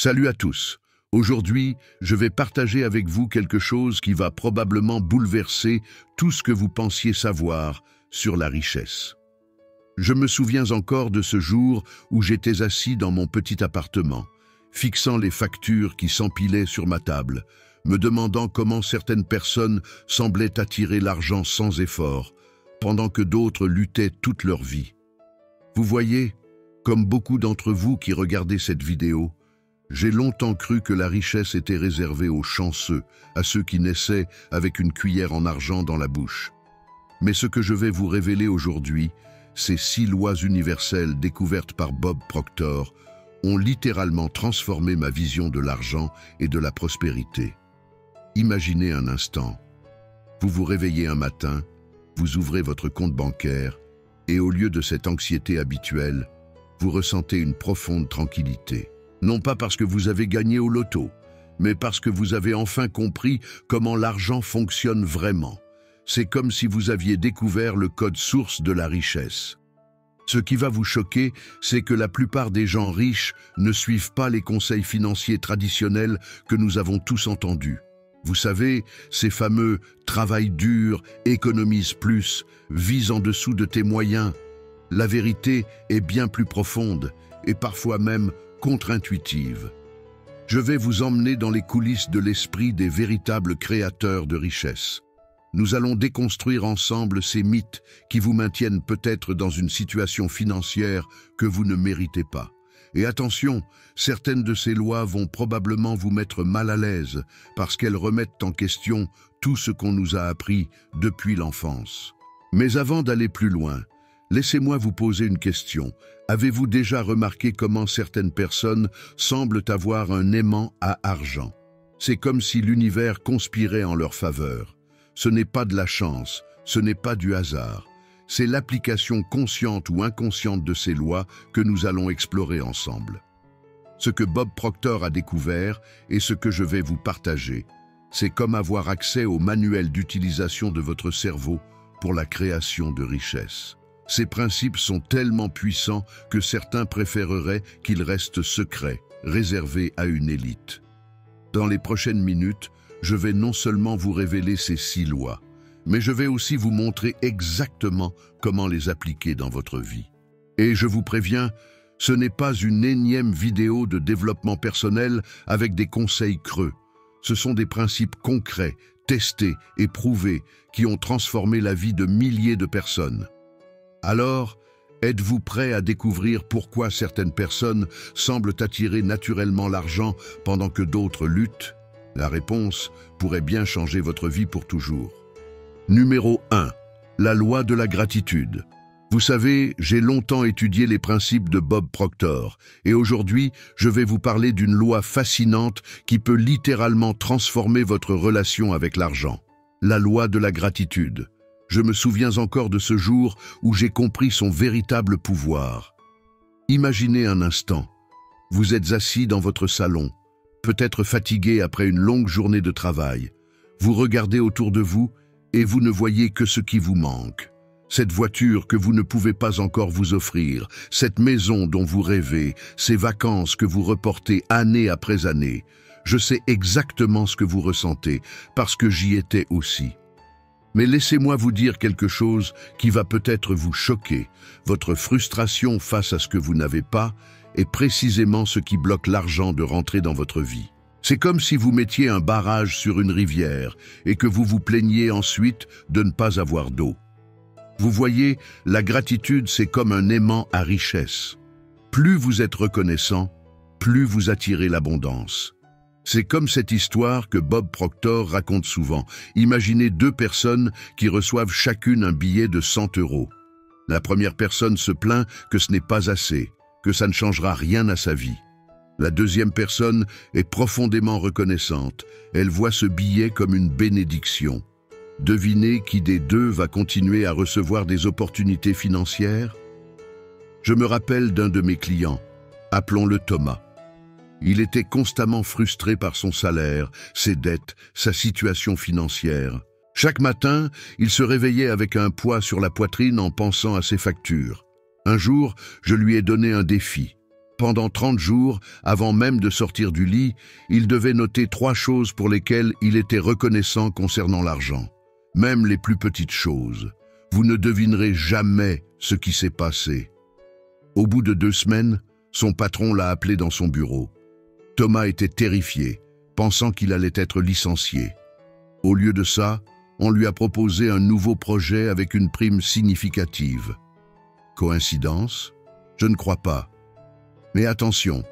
Salut à tous. Aujourd'hui, je vais partager avec vous quelque chose qui va probablement bouleverser tout ce que vous pensiez savoir sur la richesse. Je me souviens encore de ce jour où j'étais assis dans mon petit appartement, fixant les factures qui s'empilaient sur ma table, me demandant comment certaines personnes semblaient attirer l'argent sans effort, pendant que d'autres luttaient toute leur vie. Vous voyez, comme beaucoup d'entre vous qui regardez cette vidéo, j'ai longtemps cru que la richesse était réservée aux chanceux, à ceux qui naissaient avec une cuillère en argent dans la bouche. Mais ce que je vais vous révéler aujourd'hui, ces 6 lois universelles découvertes par Bob Proctor, ont littéralement transformé ma vision de l'argent et de la prospérité. Imaginez un instant. Vous vous réveillez un matin, vous ouvrez votre compte bancaire, et au lieu de cette anxiété habituelle, vous ressentez une profonde tranquillité. Non pas parce que vous avez gagné au loto, mais parce que vous avez enfin compris comment l'argent fonctionne vraiment. C'est comme si vous aviez découvert le code source de la richesse. Ce qui va vous choquer, c'est que la plupart des gens riches ne suivent pas les conseils financiers traditionnels que nous avons tous entendus. Vous savez, ces fameux « travail dur, économise plus, vise en dessous de tes moyens ». La vérité est bien plus profonde et parfois même contre-intuitive. Je vais vous emmener dans les coulisses de l'esprit des véritables créateurs de richesse. Nous allons déconstruire ensemble ces mythes qui vous maintiennent peut-être dans une situation financière que vous ne méritez pas. Et attention, certaines de ces lois vont probablement vous mettre mal à l'aise parce qu'elles remettent en question tout ce qu'on nous a appris depuis l'enfance. Mais avant d'aller plus loin, laissez-moi vous poser une question. Avez-vous déjà remarqué comment certaines personnes semblent avoir un aimant à argent? C'est comme si l'univers conspirait en leur faveur. Ce n'est pas de la chance, ce n'est pas du hasard. C'est l'application consciente ou inconsciente de ces lois que nous allons explorer ensemble. Ce que Bob Proctor a découvert et ce que je vais vous partager, c'est comme avoir accès au manuel d'utilisation de votre cerveau pour la création de richesses. Ces principes sont tellement puissants que certains préféreraient qu'ils restent secrets, réservés à une élite. Dans les prochaines minutes, je vais non seulement vous révéler ces 6 lois, mais je vais aussi vous montrer exactement comment les appliquer dans votre vie. Et je vous préviens, ce n'est pas une énième vidéo de développement personnel avec des conseils creux. Ce sont des principes concrets, testés et prouvés qui ont transformé la vie de milliers de personnes. Alors, êtes-vous prêt à découvrir pourquoi certaines personnes semblent attirer naturellement l'argent pendant que d'autres luttent? La réponse pourrait bien changer votre vie pour toujours. Numéro 1. La loi de la gratitude. Vous savez, j'ai longtemps étudié les principes de Bob Proctor et aujourd'hui, je vais vous parler d'une loi fascinante qui peut littéralement transformer votre relation avec l'argent. La loi de la gratitude. Je me souviens encore de ce jour où j'ai compris son véritable pouvoir. Imaginez un instant. Vous êtes assis dans votre salon, peut-être fatigué après une longue journée de travail. Vous regardez autour de vous et vous ne voyez que ce qui vous manque. Cette voiture que vous ne pouvez pas encore vous offrir, cette maison dont vous rêvez, ces vacances que vous reportez année après année. Je sais exactement ce que vous ressentez parce que j'y étais aussi. Mais laissez-moi vous dire quelque chose qui va peut-être vous choquer. Votre frustration face à ce que vous n'avez pas est précisément ce qui bloque l'argent de rentrer dans votre vie. C'est comme si vous mettiez un barrage sur une rivière et que vous vous plaigniez ensuite de ne pas avoir d'eau. Vous voyez, la gratitude, c'est comme un aimant à richesse. Plus vous êtes reconnaissant, plus vous attirez l'abondance. C'est comme cette histoire que Bob Proctor raconte souvent. Imaginez 2 personnes qui reçoivent chacune un billet de 100 €. La première personne se plaint que ce n'est pas assez, que ça ne changera rien à sa vie. La deuxième personne est profondément reconnaissante. Elle voit ce billet comme une bénédiction. Devinez qui des deux va continuer à recevoir des opportunités financières? Je me rappelle d'un de mes clients, appelons-le Thomas. Il était constamment frustré par son salaire, ses dettes, sa situation financière. Chaque matin, il se réveillait avec un poids sur la poitrine en pensant à ses factures. Un jour, je lui ai donné un défi. pendant 30 jours, avant même de sortir du lit, il devait noter 3 choses pour lesquelles il était reconnaissant concernant l'argent. Même les plus petites choses. Vous ne devinerez jamais ce qui s'est passé. Au bout de 2 semaines, son patron l'a appelé dans son bureau. Thomas était terrifié, pensant qu'il allait être licencié. Au lieu de ça, on lui a proposé un nouveau projet avec une prime significative. Coïncidence? Je ne crois pas. Mais attention,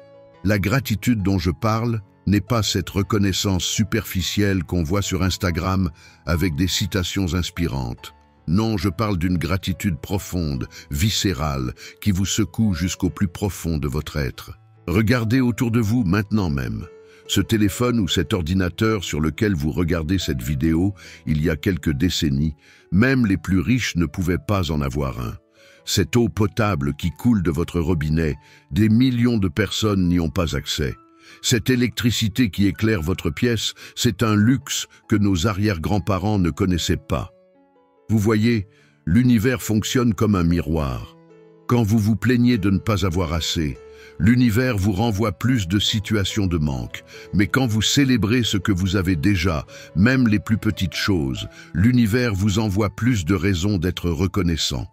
la gratitude dont je parle n'est pas cette reconnaissance superficielle qu'on voit sur Instagram avec des citations inspirantes. Non, je parle d'une gratitude profonde, viscérale, qui vous secoue jusqu'au plus profond de votre être. Regardez autour de vous maintenant même. Ce téléphone ou cet ordinateur sur lequel vous regardez cette vidéo, il y a quelques décennies, même les plus riches ne pouvaient pas en avoir un. Cette eau potable qui coule de votre robinet, des millions de personnes n'y ont pas accès. Cette électricité qui éclaire votre pièce, c'est un luxe que nos arrière-grands-parents ne connaissaient pas. Vous voyez, l'univers fonctionne comme un miroir. Quand vous vous plaignez de ne pas avoir assez, l'univers vous renvoie plus de situations de manque. Mais quand vous célébrez ce que vous avez déjà, même les plus petites choses, l'univers vous envoie plus de raisons d'être reconnaissant.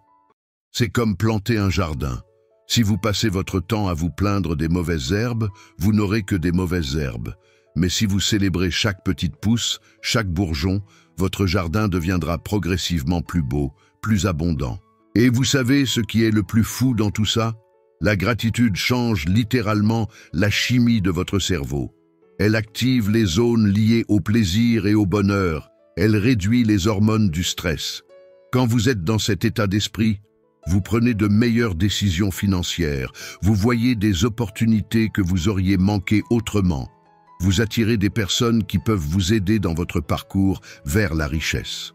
C'est comme planter un jardin. Si vous passez votre temps à vous plaindre des mauvaises herbes, vous n'aurez que des mauvaises herbes. Mais si vous célébrez chaque petite pousse, chaque bourgeon, votre jardin deviendra progressivement plus beau, plus abondant. Et vous savez ce qui est le plus fou dans tout ça? La gratitude change littéralement la chimie de votre cerveau. Elle active les zones liées au plaisir et au bonheur. Elle réduit les hormones du stress. Quand vous êtes dans cet état d'esprit, vous prenez de meilleures décisions financières. Vous voyez des opportunités que vous auriez manquées autrement. Vous attirez des personnes qui peuvent vous aider dans votre parcours vers la richesse.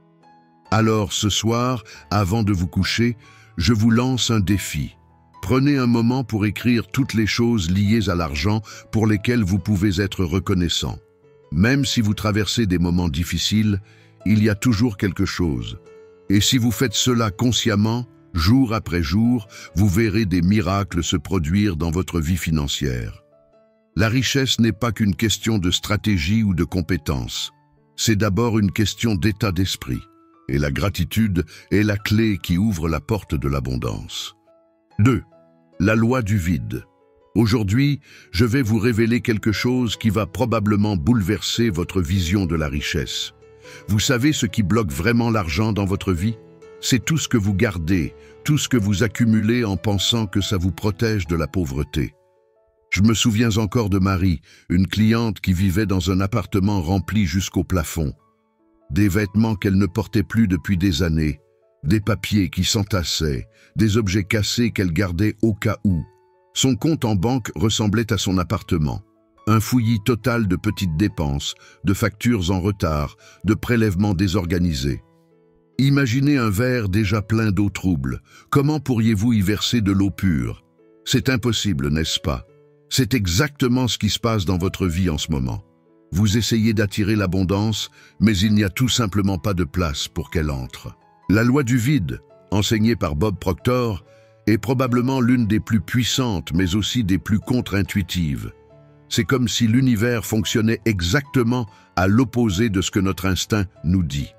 Alors ce soir, avant de vous coucher, je vous lance un défi. Prenez un moment pour écrire toutes les choses liées à l'argent pour lesquelles vous pouvez être reconnaissant. Même si vous traversez des moments difficiles, il y a toujours quelque chose. Et si vous faites cela consciemment, jour après jour, vous verrez des miracles se produire dans votre vie financière. La richesse n'est pas qu'une question de stratégie ou de compétence. C'est d'abord une question d'état d'esprit. Et la gratitude est la clé qui ouvre la porte de l'abondance. 2. La loi du vide. Aujourd'hui, je vais vous révéler quelque chose qui va probablement bouleverser votre vision de la richesse. Vous savez ce qui bloque vraiment l'argent dans votre vie? C'est tout ce que vous gardez, tout ce que vous accumulez en pensant que ça vous protège de la pauvreté. Je me souviens encore de Marie, une cliente qui vivait dans un appartement rempli jusqu'au plafond. Des vêtements qu'elle ne portait plus depuis des années, des papiers qui s'entassaient, des objets cassés qu'elle gardait au cas où. Son compte en banque ressemblait à son appartement. Un fouillis total de petites dépenses, de factures en retard, de prélèvements désorganisés. Imaginez un verre déjà plein d'eau trouble. Comment pourriez-vous y verser de l'eau pure? C'est impossible, n'est-ce pas? C'est exactement ce qui se passe dans votre vie en ce moment. Vous essayez d'attirer l'abondance, mais il n'y a tout simplement pas de place pour qu'elle entre. La loi du vide, enseignée par Bob Proctor, est probablement l'une des plus puissantes, mais aussi des plus contre-intuitives. C'est comme si l'univers fonctionnait exactement à l'opposé de ce que notre instinct nous dit.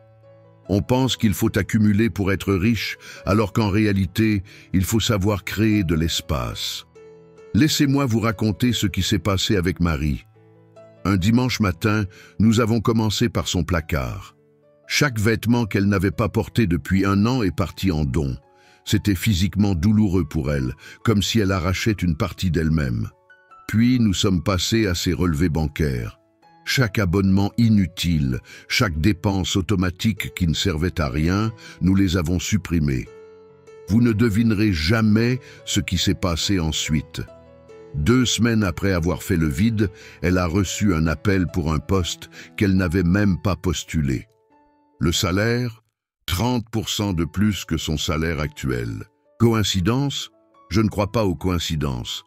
On pense qu'il faut accumuler pour être riche, alors qu'en réalité, il faut savoir créer de l'espace. Laissez-moi vous raconter ce qui s'est passé avec Marie. Un dimanche matin, nous avons commencé par son placard. Chaque vêtement qu'elle n'avait pas porté depuis 1 an est parti en don. C'était physiquement douloureux pour elle, comme si elle arrachait une partie d'elle-même. Puis nous sommes passés à ses relevés bancaires. Chaque abonnement inutile, chaque dépense automatique qui ne servait à rien, nous les avons supprimés. Vous ne devinerez jamais ce qui s'est passé ensuite. 2 semaines après avoir fait le vide, elle a reçu un appel pour un poste qu'elle n'avait même pas postulé. Le salaire, 30% de plus que son salaire actuel. Coïncidence? Je ne crois pas aux coïncidences.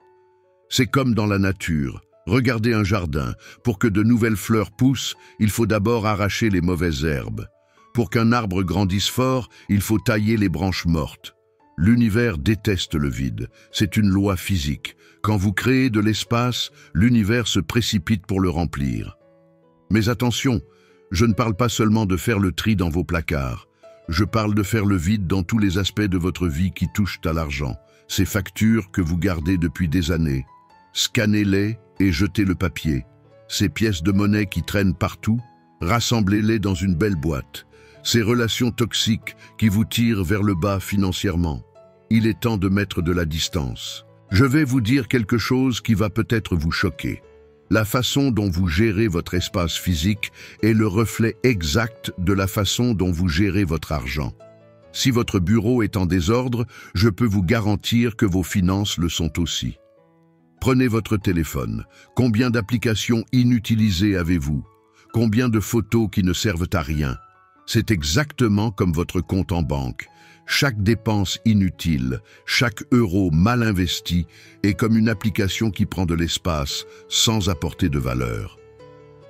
C'est comme dans la nature. Regardez un jardin. Pour que de nouvelles fleurs poussent, il faut d'abord arracher les mauvaises herbes. Pour qu'un arbre grandisse fort, il faut tailler les branches mortes. L'univers déteste le vide, c'est une loi physique. Quand vous créez de l'espace, l'univers se précipite pour le remplir. Mais attention, je ne parle pas seulement de faire le tri dans vos placards. Je parle de faire le vide dans tous les aspects de votre vie qui touchent à l'argent. Ces factures que vous gardez depuis des années. Scannez-les et jetez le papier. Ces pièces de monnaie qui traînent partout, rassemblez-les dans une belle boîte. Ces relations toxiques qui vous tirent vers le bas financièrement. Il est temps de mettre de la distance. Je vais vous dire quelque chose qui va peut-être vous choquer. La façon dont vous gérez votre espace physique est le reflet exact de la façon dont vous gérez votre argent. Si votre bureau est en désordre, je peux vous garantir que vos finances le sont aussi. Prenez votre téléphone. Combien d'applications inutilisées avez-vous? Combien de photos qui ne servent à rien? C'est exactement comme votre compte en banque. Chaque dépense inutile, chaque euro mal investi est comme une application qui prend de l'espace sans apporter de valeur.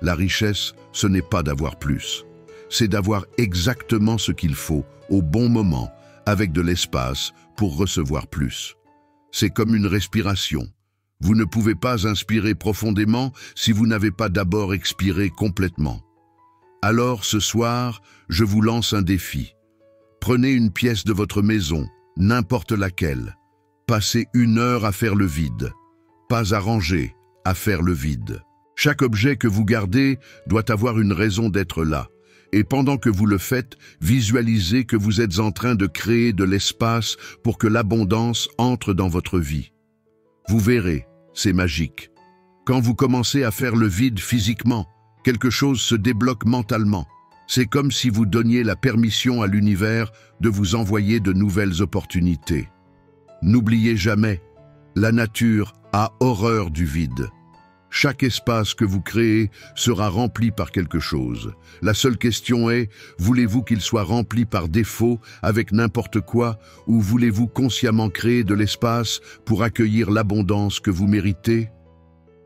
La richesse, ce n'est pas d'avoir plus. C'est d'avoir exactement ce qu'il faut, au bon moment, avec de l'espace pour recevoir plus. C'est comme une respiration. Vous ne pouvez pas inspirer profondément si vous n'avez pas d'abord expiré complètement. Alors, ce soir, je vous lance un défi. Prenez une pièce de votre maison, n'importe laquelle. Passez 1 heure à faire le vide. Pas à ranger, à faire le vide. Chaque objet que vous gardez doit avoir une raison d'être là. Et pendant que vous le faites, visualisez que vous êtes en train de créer de l'espace pour que l'abondance entre dans votre vie. Vous verrez, c'est magique. Quand vous commencez à faire le vide physiquement, quelque chose se débloque mentalement. C'est comme si vous donniez la permission à l'univers de vous envoyer de nouvelles opportunités. N'oubliez jamais, la nature a horreur du vide. Chaque espace que vous créez sera rempli par quelque chose. La seule question est, voulez-vous qu'il soit rempli par défaut avec n'importe quoi ou voulez-vous consciemment créer de l'espace pour accueillir l'abondance que vous méritez?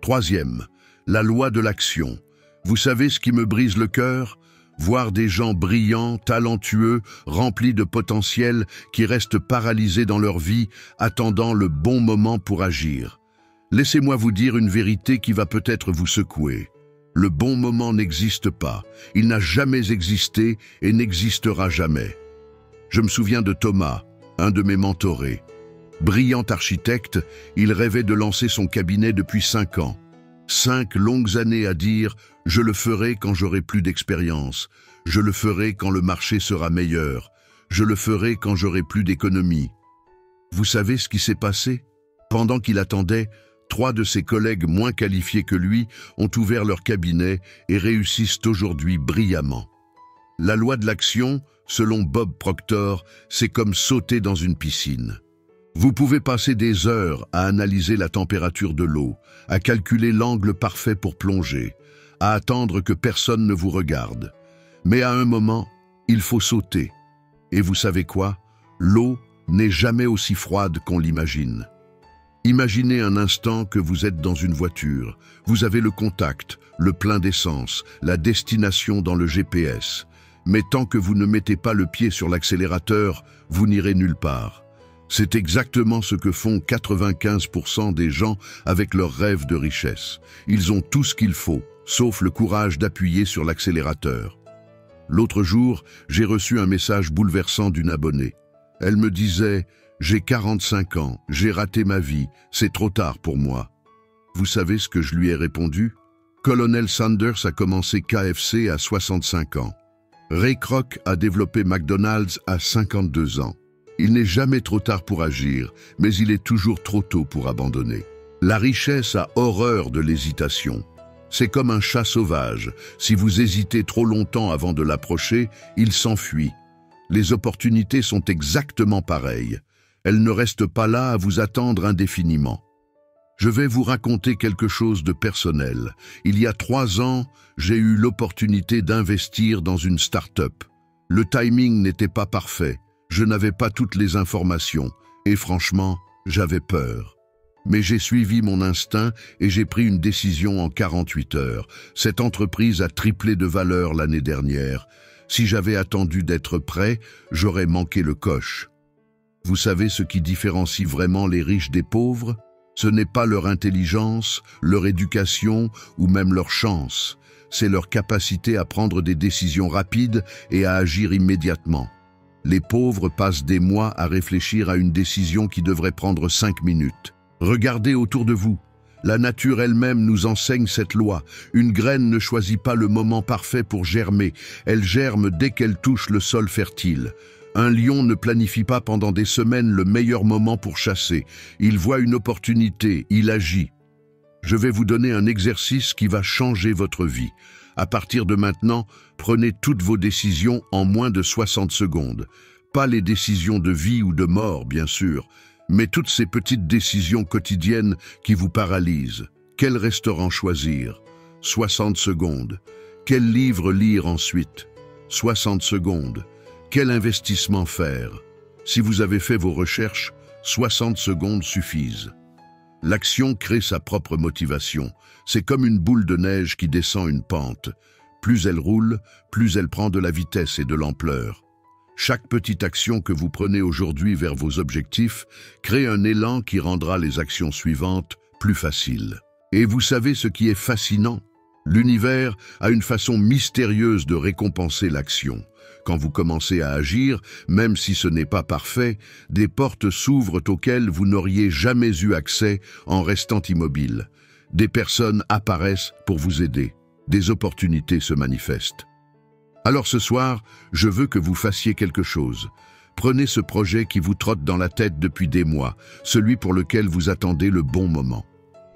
Troisième, la loi de l'action. Vous savez ce qui me brise le cœur? Voir des gens brillants, talentueux, remplis de potentiel, qui restent paralysés dans leur vie, attendant le bon moment pour agir. Laissez-moi vous dire une vérité qui va peut-être vous secouer. Le bon moment n'existe pas. Il n'a jamais existé et n'existera jamais. Je me souviens de Thomas, un de mes mentorés. Brillant architecte, il rêvait de lancer son cabinet depuis 5 ans. 5 longues années à dire « je le ferai quand j'aurai plus d'expérience, je le ferai quand le marché sera meilleur, je le ferai quand j'aurai plus d'économie ». Vous savez ce qui s'est passé? Pendant qu'il attendait, 3 de ses collègues moins qualifiés que lui ont ouvert leur cabinet et réussissent aujourd'hui brillamment. La loi de l'action, selon Bob Proctor, c'est comme sauter dans une piscine. Vous pouvez passer des heures à analyser la température de l'eau, à calculer l'angle parfait pour plonger, à attendre que personne ne vous regarde. Mais à un moment, il faut sauter. Et vous savez quoi? L'eau n'est jamais aussi froide qu'on l'imagine. Imaginez un instant que vous êtes dans une voiture. Vous avez le contact, le plein d'essence, la destination dans le GPS. Mais tant que vous ne mettez pas le pied sur l'accélérateur, vous n'irez nulle part. C'est exactement ce que font 95% des gens avec leurs rêves de richesse. Ils ont tout ce qu'il faut, sauf le courage d'appuyer sur l'accélérateur. L'autre jour, j'ai reçu un message bouleversant d'une abonnée. Elle me disait « J'ai 45 ans, j'ai raté ma vie, c'est trop tard pour moi. » Vous savez ce que je lui ai répondu? Colonel Sanders a commencé KFC à 65 ans. Ray Kroc a développé McDonald's à 52 ans. Il n'est jamais trop tard pour agir, mais il est toujours trop tôt pour abandonner. La richesse a horreur de l'hésitation. C'est comme un chat sauvage. Si vous hésitez trop longtemps avant de l'approcher, il s'enfuit. Les opportunités sont exactement pareilles. Elles ne restent pas là à vous attendre indéfiniment. Je vais vous raconter quelque chose de personnel. Il y a 3 ans, j'ai eu l'opportunité d'investir dans une start-up. Le timing n'était pas parfait. Je n'avais pas toutes les informations. Et franchement, j'avais peur. Mais j'ai suivi mon instinct et j'ai pris une décision en 48 heures. Cette entreprise a triplé de valeur l'année dernière. Si j'avais attendu d'être prêt, j'aurais manqué le coche. Vous savez ce qui différencie vraiment les riches des pauvres? Ce n'est pas leur intelligence, leur éducation ou même leur chance. C'est leur capacité à prendre des décisions rapides et à agir immédiatement. Les pauvres passent des mois à réfléchir à une décision qui devrait prendre 5 minutes. Regardez autour de vous. La nature elle-même nous enseigne cette loi. Une graine ne choisit pas le moment parfait pour germer. Elle germe dès qu'elle touche le sol fertile. Un lion ne planifie pas pendant des semaines le meilleur moment pour chasser. Il voit une opportunité, il agit. Je vais vous donner un exercice qui va changer votre vie. À partir de maintenant, prenez toutes vos décisions en moins de 60 secondes. Pas les décisions de vie ou de mort, bien sûr, mais toutes ces petites décisions quotidiennes qui vous paralysent. Quel restaurant choisir? 60 secondes. Quel livre lire ensuite? 60 secondes. Quel investissement faire? Si vous avez fait vos recherches, 60 secondes suffisent. L'action crée sa propre motivation. C'est comme une boule de neige qui descend une pente. Plus elle roule, plus elle prend de la vitesse et de l'ampleur. Chaque petite action que vous prenez aujourd'hui vers vos objectifs crée un élan qui rendra les actions suivantes plus faciles. Et vous savez ce qui est fascinant? L'univers a une façon mystérieuse de récompenser l'action. Quand vous commencez à agir, même si ce n'est pas parfait, des portes s'ouvrent auxquelles vous n'auriez jamais eu accès en restant immobile. Des personnes apparaissent pour vous aider. Des opportunités se manifestent. Alors ce soir, je veux que vous fassiez quelque chose. Prenez ce projet qui vous trotte dans la tête depuis des mois, celui pour lequel vous attendez le bon moment.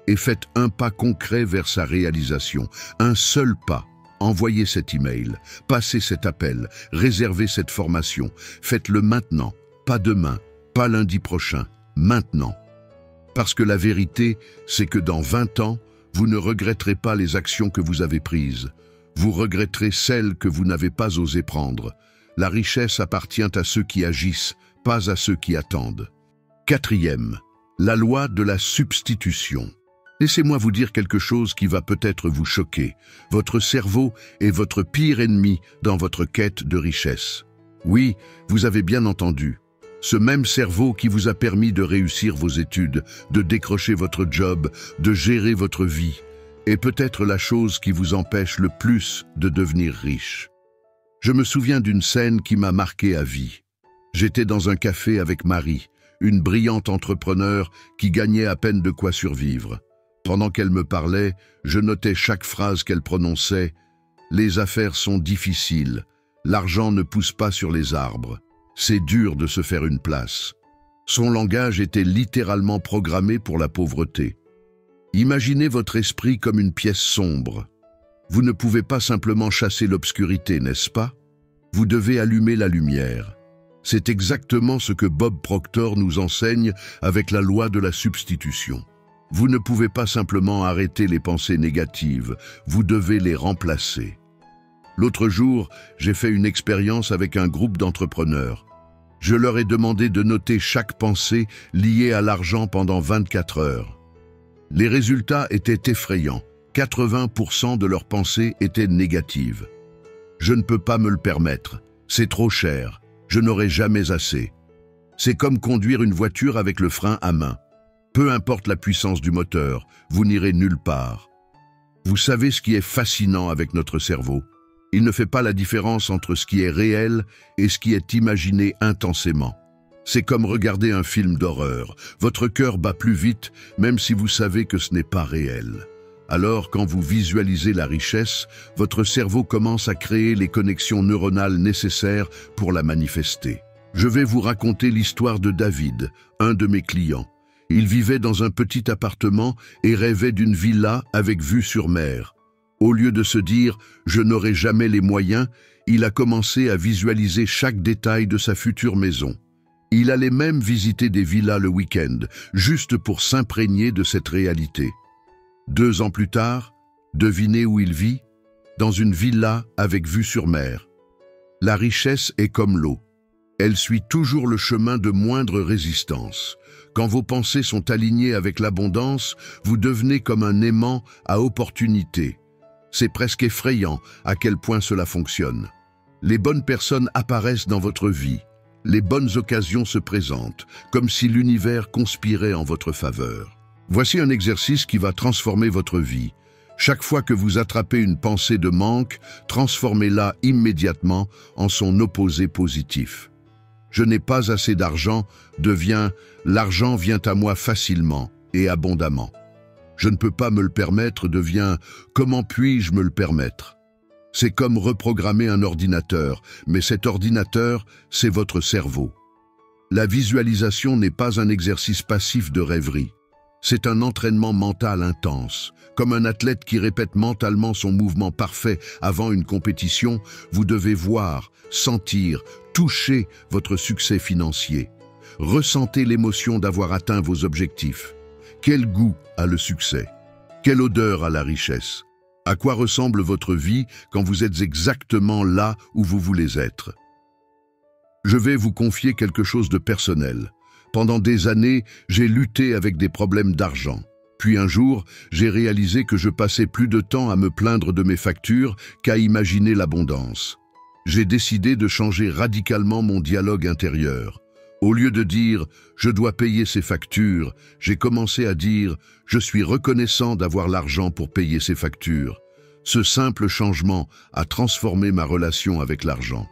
Et faites un pas concret vers sa réalisation, un seul pas. Envoyez cet email, passez cet appel, réservez cette formation. Faites-le maintenant, pas demain, pas lundi prochain, maintenant. Parce que la vérité, c'est que dans 20 ans, vous ne regretterez pas les actions que vous avez prises. Vous regretterez celles que vous n'avez pas osé prendre. La richesse appartient à ceux qui agissent, pas à ceux qui attendent. 4e, la loi de la substitution. Laissez-moi vous dire quelque chose qui va peut-être vous choquer. Votre cerveau est votre pire ennemi dans votre quête de richesse. Oui, vous avez bien entendu. Ce même cerveau qui vous a permis de réussir vos études, de décrocher votre job, de gérer votre vie, est peut-être la chose qui vous empêche le plus de devenir riche. Je me souviens d'une scène qui m'a marqué à vie. J'étais dans un café avec Marie, une brillante entrepreneure qui gagnait à peine de quoi survivre. Pendant qu'elle me parlait, je notais chaque phrase qu'elle prononçait. « Les affaires sont difficiles. L'argent ne pousse pas sur les arbres. C'est dur de se faire une place. » Son langage était littéralement programmé pour la pauvreté. Imaginez votre esprit comme une pièce sombre. Vous ne pouvez pas simplement chasser l'obscurité, n'est-ce pas? Vous devez allumer la lumière. C'est exactement ce que Bob Proctor nous enseigne avec la loi de la substitution. Vous ne pouvez pas simplement arrêter les pensées négatives, vous devez les remplacer. L'autre jour, j'ai fait une expérience avec un groupe d'entrepreneurs. Je leur ai demandé de noter chaque pensée liée à l'argent pendant 24 heures. Les résultats étaient effrayants. 80% de leurs pensées étaient négatives. Je ne peux pas me le permettre. C'est trop cher. Je n'aurai jamais assez. C'est comme conduire une voiture avec le frein à main. Peu importe la puissance du moteur, vous n'irez nulle part. Vous savez ce qui est fascinant avec notre cerveau? Il ne fait pas la différence entre ce qui est réel et ce qui est imaginé intensément. C'est comme regarder un film d'horreur. Votre cœur bat plus vite, même si vous savez que ce n'est pas réel. Alors, quand vous visualisez la richesse, votre cerveau commence à créer les connexions neuronales nécessaires pour la manifester. Je vais vous raconter l'histoire de David, un de mes clients. Il vivait dans un petit appartement et rêvait d'une villa avec vue sur mer. Au lieu de se dire « je n'aurai jamais les moyens », il a commencé à visualiser chaque détail de sa future maison. Il allait même visiter des villas le week-end, juste pour s'imprégner de cette réalité. 2 ans plus tard, devinez où il vit? Dans une villa avec vue sur mer. La richesse est comme l'eau. Elle suit toujours le chemin de moindre résistance. Quand vos pensées sont alignées avec l'abondance, vous devenez comme un aimant à opportunité. C'est presque effrayant à quel point cela fonctionne. Les bonnes personnes apparaissent dans votre vie. les bonnes occasions se présentent, comme si l'univers conspirait en votre faveur. Voici un exercice qui va transformer votre vie. Chaque fois que vous attrapez une pensée de manque, transformez-la immédiatement en son opposé positif. Je n'ai pas assez d'argent devient l'argent vient à moi facilement et abondamment. Je ne peux pas me le permettre devient comment puis-je me le permettre? C'est comme reprogrammer un ordinateur, mais cet ordinateur, c'est votre cerveau. La visualisation n'est pas un exercice passif de rêverie. C'est un entraînement mental intense. Comme un athlète qui répète mentalement son mouvement parfait avant une compétition, vous devez voir, sentir, toucher votre succès financier. Ressentez l'émotion d'avoir atteint vos objectifs. Quel goût a le succès? Quelle odeur a la richesse? À quoi ressemble votre vie quand vous êtes exactement là où vous voulez être? Je vais vous confier quelque chose de personnel. Pendant des années, j'ai lutté avec des problèmes d'argent. Puis un jour, j'ai réalisé que je passais plus de temps à me plaindre de mes factures qu'à imaginer l'abondance. J'ai décidé de changer radicalement mon dialogue intérieur. Au lieu de dire « je dois payer ces factures », j'ai commencé à dire « je suis reconnaissant d'avoir l'argent pour payer ces factures ». Ce simple changement a transformé ma relation avec l'argent.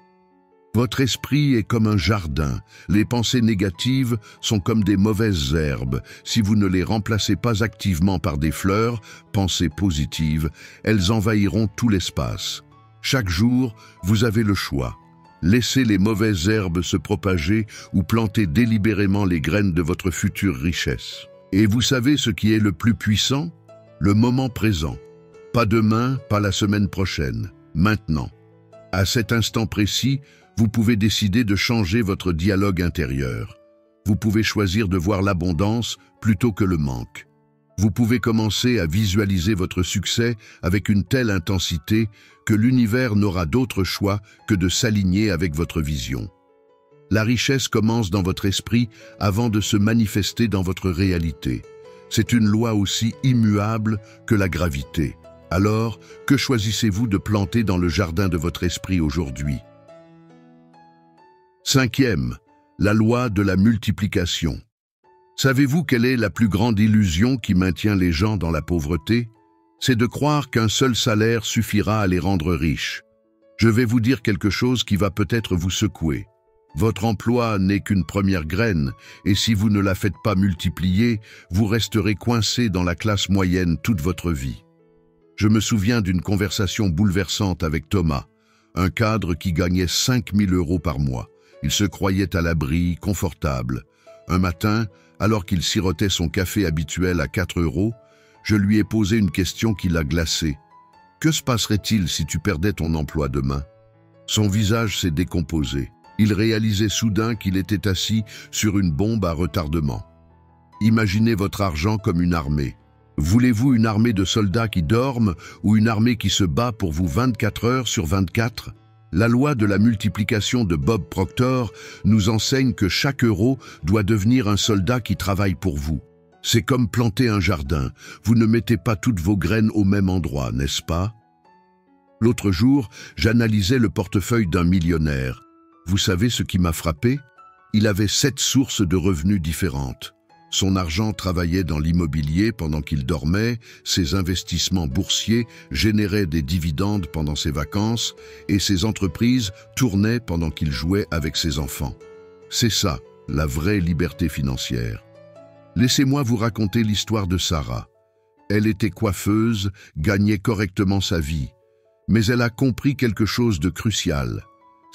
Votre esprit est comme un jardin. Les pensées négatives sont comme des mauvaises herbes. Si vous ne les remplacez pas activement par des fleurs, pensées positives, elles envahiront tout l'espace. Chaque jour, vous avez le choix. Laissez les mauvaises herbes se propager ou plantez délibérément les graines de votre future richesse. Et vous savez ce qui est le plus puissant? Le moment présent. Pas demain, pas la semaine prochaine. Maintenant. À cet instant précis, vous pouvez décider de changer votre dialogue intérieur. Vous pouvez choisir de voir l'abondance plutôt que le manque. Vous pouvez commencer à visualiser votre succès avec une telle intensité que l'univers n'aura d'autre choix que de s'aligner avec votre vision. La richesse commence dans votre esprit avant de se manifester dans votre réalité. C'est une loi aussi immuable que la gravité. Alors, que choisissez-vous de planter dans le jardin de votre esprit aujourd'hui? Cinquième, la loi de la multiplication. Savez-vous quelle est la plus grande illusion qui maintient les gens dans la pauvreté? C'est de croire qu'un seul salaire suffira à les rendre riches. Je vais vous dire quelque chose qui va peut-être vous secouer. Votre emploi n'est qu'une première graine, et si vous ne la faites pas multiplier, vous resterez coincé dans la classe moyenne toute votre vie. Je me souviens d'une conversation bouleversante avec Thomas, un cadre qui gagnait 5 000 € par mois. Il se croyait à l'abri, confortable. Un matin, alors qu'il sirotait son café habituel à 4 €, je lui ai posé une question qui l'a glacé. « Que se passerait-il si tu perdais ton emploi demain ?» Son visage s'est décomposé. Il réalisait soudain qu'il était assis sur une bombe à retardement. Imaginez votre argent comme une armée. Voulez-vous une armée de soldats qui dorment ou une armée qui se bat pour vous 24 heures sur 24 ? La loi de la multiplication de Bob Proctor nous enseigne que chaque euro doit devenir un soldat qui travaille pour vous. C'est comme planter un jardin. Vous ne mettez pas toutes vos graines au même endroit, n'est-ce pas? L'autre jour, j'analysais le portefeuille d'un millionnaire. Vous savez ce qui m'a frappé? Il avait 7 sources de revenus différentes. Son argent travaillait dans l'immobilier pendant qu'il dormait, ses investissements boursiers généraient des dividendes pendant ses vacances et ses entreprises tournaient pendant qu'il jouait avec ses enfants. C'est ça, la vraie liberté financière. Laissez-moi vous raconter l'histoire de Sarah. Elle était coiffeuse, gagnait correctement sa vie, mais elle a compris quelque chose de crucial.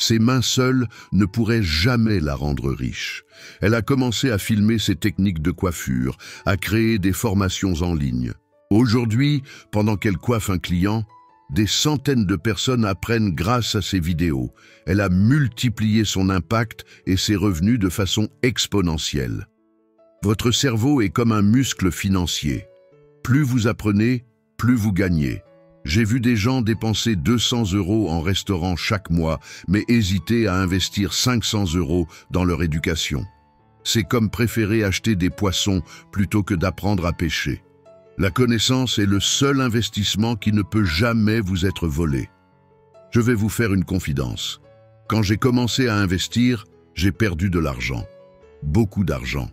Ses mains seules ne pourraient jamais la rendre riche. Elle a commencé à filmer ses techniques de coiffure, à créer des formations en ligne. Aujourd'hui, pendant qu'elle coiffe un client, des centaines de personnes apprennent grâce à ses vidéos. Elle a multiplié son impact et ses revenus de façon exponentielle. Votre cerveau est comme un muscle financier. Plus vous apprenez, plus vous gagnez. J'ai vu des gens dépenser 200 € en restaurant chaque mois, mais hésiter à investir 500 € dans leur éducation. C'est comme préférer acheter des poissons plutôt que d'apprendre à pêcher. La connaissance est le seul investissement qui ne peut jamais vous être volé. Je vais vous faire une confidence. Quand j'ai commencé à investir, J'ai perdu de l'argent, beaucoup d'argent.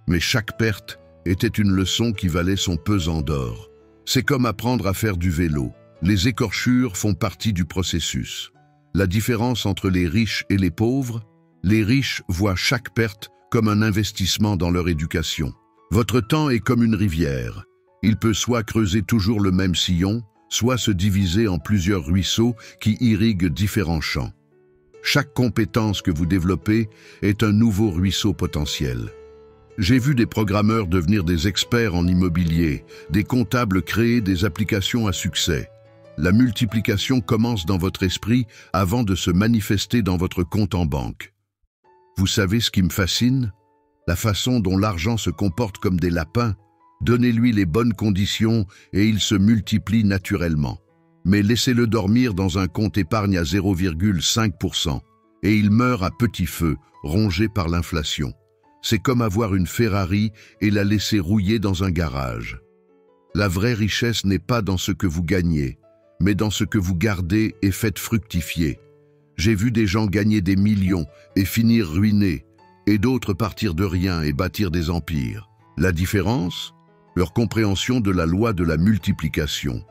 Mais chaque perte était une leçon qui valait son pesant d'or. C'est comme apprendre à faire du vélo. Les écorchures font partie du processus. La différence entre les riches et les pauvres, les riches voient chaque perte comme un investissement dans leur éducation. Votre temps est comme une rivière. Il peut soit creuser toujours le même sillon, soit se diviser en plusieurs ruisseaux qui irriguent différents champs. Chaque compétence que vous développez est un nouveau ruisseau potentiel. J'ai vu des programmeurs devenir des experts en immobilier, des comptables créer des applications à succès. La multiplication commence dans votre esprit avant de se manifester dans votre compte en banque. Vous savez ce qui me fascine? La façon dont l'argent se comporte comme des lapins. Donnez-lui les bonnes conditions et il se multiplie naturellement. Mais laissez-le dormir dans un compte épargne à 0,5% et il meurt à petit feu, rongé par l'inflation. C'est comme avoir une Ferrari et la laisser rouiller dans un garage. La vraie richesse n'est pas dans ce que vous gagnez, mais dans ce que vous gardez et faites fructifier. J'ai vu des gens gagner des millions et finir ruinés, et d'autres partir de rien et bâtir des empires. La différence? Leur compréhension de la loi de la multiplication.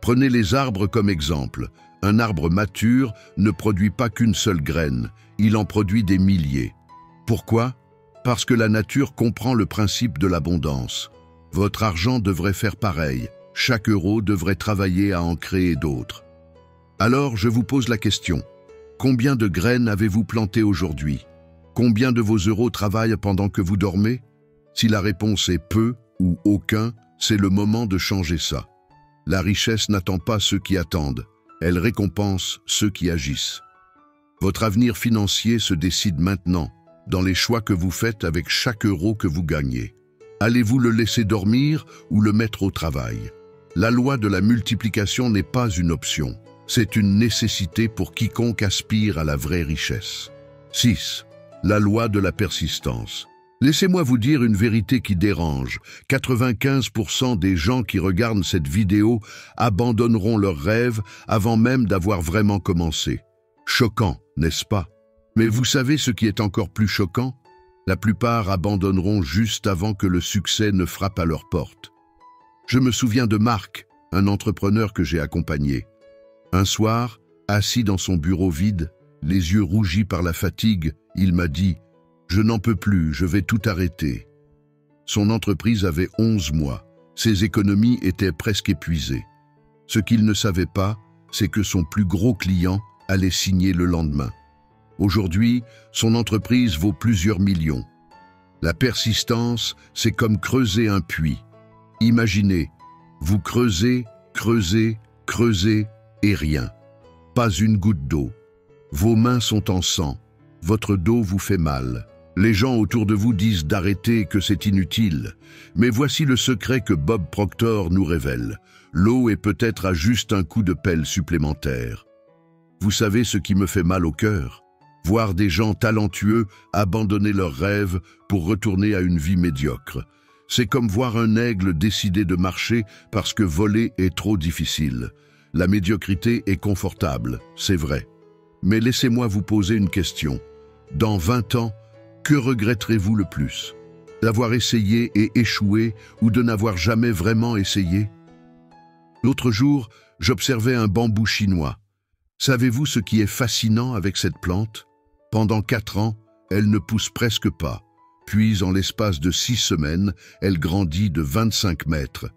Prenez les arbres comme exemple. Un arbre mature ne produit pas qu'une seule graine, il en produit des milliers. Pourquoi? Parce que la nature comprend le principe de l'abondance. Votre argent devrait faire pareil. Chaque euro devrait travailler à en créer d'autres. Alors, je vous pose la question. Combien de graines avez-vous plantées aujourd'hui? Combien de vos euros travaillent pendant que vous dormez? Si la réponse est peu ou aucun, c'est le moment de changer ça. La richesse n'attend pas ceux qui attendent, elle récompense ceux qui agissent. Votre avenir financier se décide maintenant, dans les choix que vous faites avec chaque euro que vous gagnez. Allez-vous le laisser dormir ou le mettre au travail? La loi de la multiplication n'est pas une option, c'est une nécessité pour quiconque aspire à la vraie richesse. 6. La loi de la persistance. Laissez-moi vous dire une vérité qui dérange. 95% des gens qui regardent cette vidéo abandonneront leurs rêves avant même d'avoir vraiment commencé. Choquant, n'est-ce pas? Mais vous savez ce qui est encore plus choquant? La plupart abandonneront juste avant que le succès ne frappe à leur porte. Je me souviens de Marc, un entrepreneur que j'ai accompagné. Un soir, assis dans son bureau vide, les yeux rougis par la fatigue, il m'a dit « Je n'en peux plus, je vais tout arrêter ». Son entreprise avait 11 mois. Ses économies étaient presque épuisées. Ce qu'il ne savait pas, c'est que son plus gros client allait signer le lendemain. Aujourd'hui, son entreprise vaut plusieurs millions. La persistance, c'est comme creuser un puits. Imaginez, vous creusez, creusez, creusez et rien. Pas une goutte d'eau. Vos mains sont en sang. Votre dos vous fait mal. Les gens autour de vous disent d'arrêter, que c'est inutile. Mais voici le secret que Bob Proctor nous révèle. L'eau est peut-être à juste un coup de pelle supplémentaire. Vous savez ce qui me fait mal au cœur? Voir des gens talentueux abandonner leurs rêves pour retourner à une vie médiocre. C'est comme voir un aigle décider de marcher parce que voler est trop difficile. La médiocrité est confortable, c'est vrai. Mais laissez-moi vous poser une question. Dans 20 ans, que regretterez-vous le plus? D'avoir essayé et échoué ou de n'avoir jamais vraiment essayé? L'autre jour, j'observais un bambou chinois. Savez-vous ce qui est fascinant avec cette plante? Pendant 4 ans, elle ne pousse presque pas. Puis, en l'espace de 6 semaines, elle grandit de 25 mètres.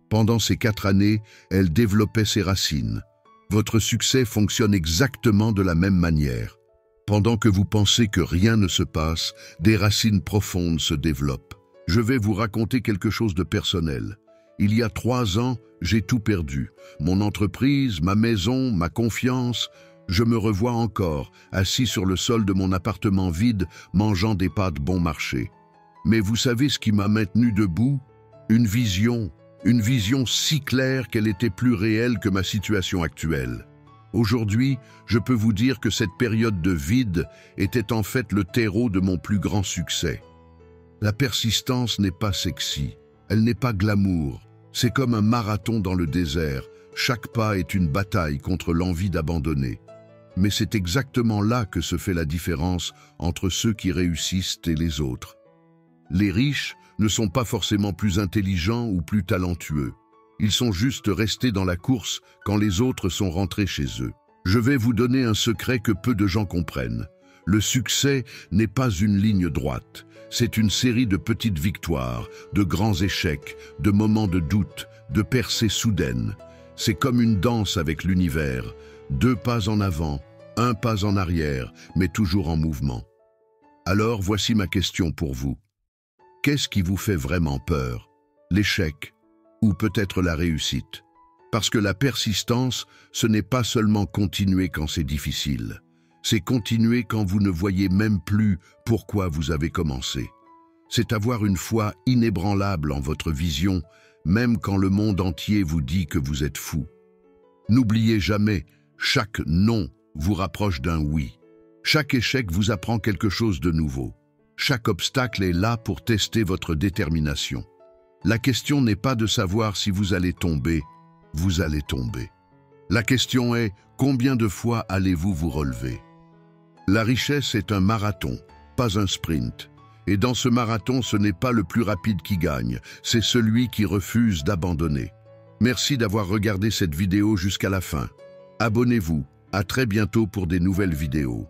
Pendant ces 4 années, elle développait ses racines. Votre succès fonctionne exactement de la même manière. Pendant que vous pensez que rien ne se passe, des racines profondes se développent. Je vais vous raconter quelque chose de personnel. Il y a 3 ans, j'ai tout perdu. Mon entreprise, ma maison, ma confiance. Je me revois encore, assis sur le sol de mon appartement vide, mangeant des pâtes bon marché. Mais vous savez ce qui m'a maintenu debout? Une vision si claire qu'elle était plus réelle que ma situation actuelle. Aujourd'hui, je peux vous dire que cette période de vide était en fait le terreau de mon plus grand succès. La persistance n'est pas sexy, elle n'est pas glamour. C'est comme un marathon dans le désert. Chaque pas est une bataille contre l'envie d'abandonner. Mais c'est exactement là que se fait la différence entre ceux qui réussissent et les autres. Les riches ne sont pas forcément plus intelligents ou plus talentueux. Ils sont juste restés dans la course quand les autres sont rentrés chez eux. Je vais vous donner un secret que peu de gens comprennent. Le succès n'est pas une ligne droite. C'est une série de petites victoires, de grands échecs, de moments de doute, de percées soudaines. C'est comme une danse avec l'univers. 2 pas en avant, 1 pas en arrière, mais toujours en mouvement. Alors voici ma question pour vous. Qu'est-ce qui vous fait vraiment peur? L'échec ou peut-être la réussite? Parce que la persistance, ce n'est pas seulement continuer quand c'est difficile. C'est continuer quand vous ne voyez même plus pourquoi vous avez commencé. C'est avoir une foi inébranlable en votre vision, même quand le monde entier vous dit que vous êtes fou. N'oubliez jamais, chaque non vous rapproche d'un oui. Chaque échec vous apprend quelque chose de nouveau. Chaque obstacle est là pour tester votre détermination. La question n'est pas de savoir si vous allez tomber, vous allez tomber. La question est, combien de fois allez-vous vous relever? La richesse est un marathon, pas un sprint. Et dans ce marathon, ce n'est pas le plus rapide qui gagne, c'est celui qui refuse d'abandonner. Merci d'avoir regardé cette vidéo jusqu'à la fin. Abonnez-vous, à très bientôt pour des nouvelles vidéos.